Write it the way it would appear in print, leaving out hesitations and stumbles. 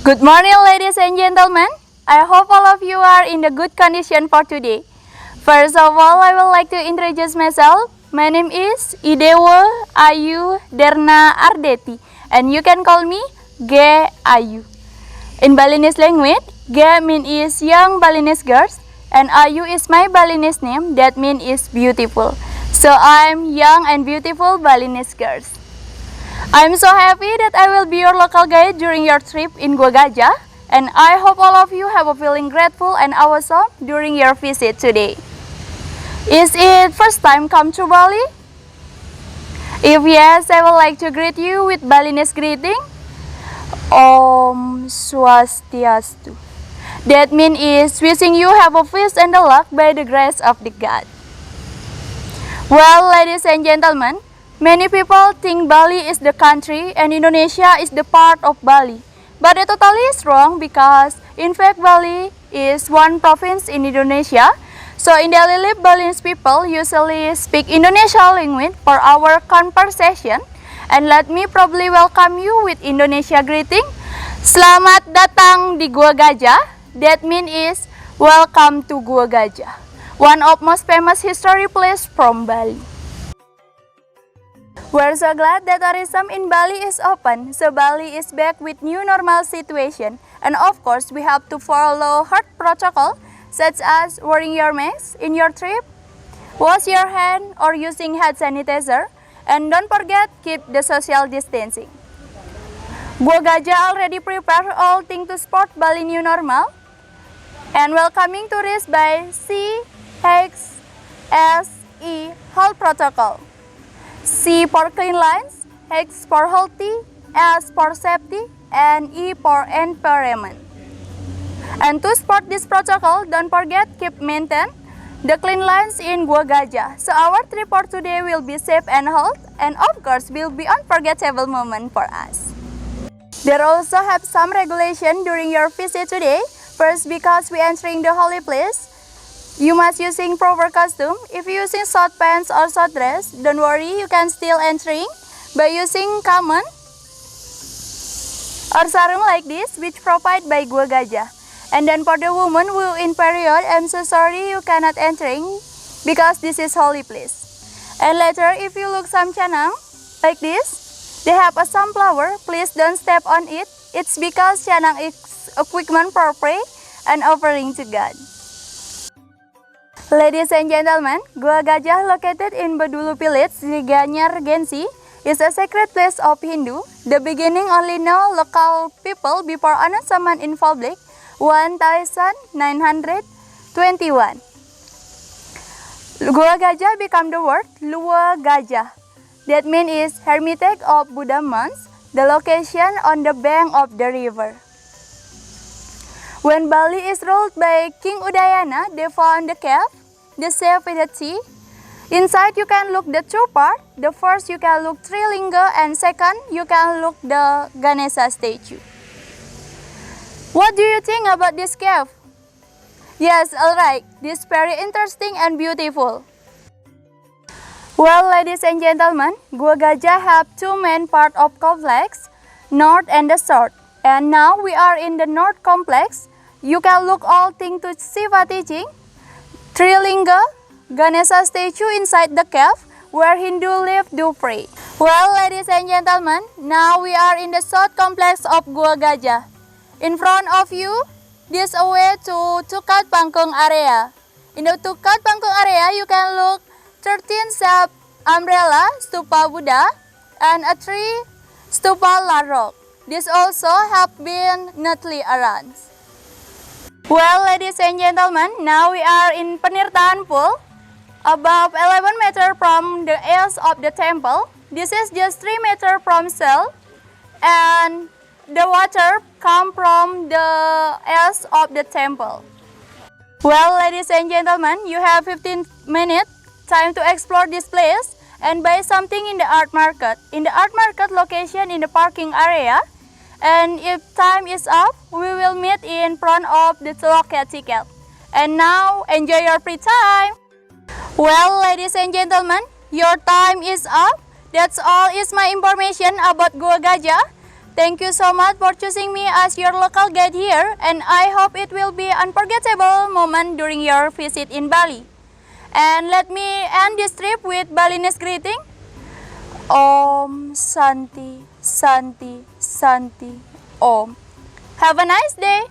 Good morning, ladies and gentlemen. I hope all of you are in the good condition for today. First of all, I would like to introduce myself. My name is Idewa Ayu Derna Ardeti, and you can call me Ge Ayu. In Balinese language, Ge means is young Balinese girls, and Ayu is my Balinese name that means is beautiful. So I'm young and beautiful Balinese girls. I'm so happy that I will be your local guide during your trip in Gua Gajah, and I hope all of you have a feeling grateful and awesome during your visit today. Is it first time come to Bali? If yes, I would like to greet you with Balinese greeting. Om Swastiastu. That means is wishing you have a peace and a luck by the grace of the God. Well, ladies and gentlemen, many people think Bali is the country and Indonesia is the part of Bali. But it totally is wrong because in fact Bali is one province in Indonesia. So in daily life, Balinese people usually speak Indonesia language for our conversation. And let me probably welcome you with Indonesia greeting. Selamat datang di Gua Gajah. That means is welcome to Gua Gajah, one of most famous history place from Bali. We're so glad that tourism in Bali is open, so Bali is back with new normal situation. And of course, we have to follow health protocol, such as wearing your mask in your trip, wash your hand or using hand sanitizer, and don't forget, keep the social distancing. Gua Gajah already prepared all things to support Bali new normal, and welcoming tourists by CHSE health protocol. C for clean lines, H for healthy, S for safety, and E for environment. And to support this protocol, don't forget keep maintain the clean lines in Gua Gajah. So our trip for today will be safe and healthy, and of course will be unforgettable moment for us. There also have some regulation during your visit today. First, because we entering the holy place, you must using proper costume. If you using short pants or short dress, don't worry, you can still entering by using kamen or sarung like this, which provided by Gua Gajah. And then for the woman who in period, I'm so sorry you cannot entering because this is holy place. And later, if you look some canang like this, they have a sunflower. Please don't step on it. It's because canang is equipment for pray and offering to God. Ladies and gentlemen, Gua Gajah located in Bedulu village, Gianyar Gensi, is a sacred place of Hindu. The beginning only know local people before honor someone in public, 1921. Gua Gajah become the word Lua Gajah. That means is hermitage of Buddha monks, the location on the bank of the river. When Bali is ruled by King Udayana, they found the cave, the safe with the tea. Inside you can look the two part. The first you can look three linga, and second you can look the Ganesha statue. What do you think about this cave? Yes, alright. This is very interesting and beautiful. Well, ladies and gentlemen, Gua Gajah have two main part of complex, north and the south. And now we are in the north complex. You can look all things to Shiva teaching, Trilinga, Ganesha statue inside the cave where Hindu live do pray. Well, ladies and gentlemen, now we are in the south complex of Gua Gajah. In front of you, this away to Tukat Pangkung area. In the Tukat Pangkung area, you can look 13 shaped umbrella, stupa Buddha, and a tree stupa Larok. This also have been neatly arranged. Well, ladies and gentlemen, now we are in Penirtaan Pool, above 11 meters from the edge of the temple. This is just 3 meters from shell, and the water come from the edge of the temple. Well, ladies and gentlemen, you have 15 minutes time to explore this place and buy something in the art market. In the art market location in the parking area. And if time is up, we will meet in front of the local ticket. And now, enjoy your free time. Well, ladies and gentlemen, your time is up. That's all is my information about Gua Gajah. Thank you so much for choosing me as your local guide here, and I hope it will be unforgettable moment during your visit in Bali. And let me end this trip with Balinese greeting. Om Santi, Santi, Santi, Om. Have a nice day.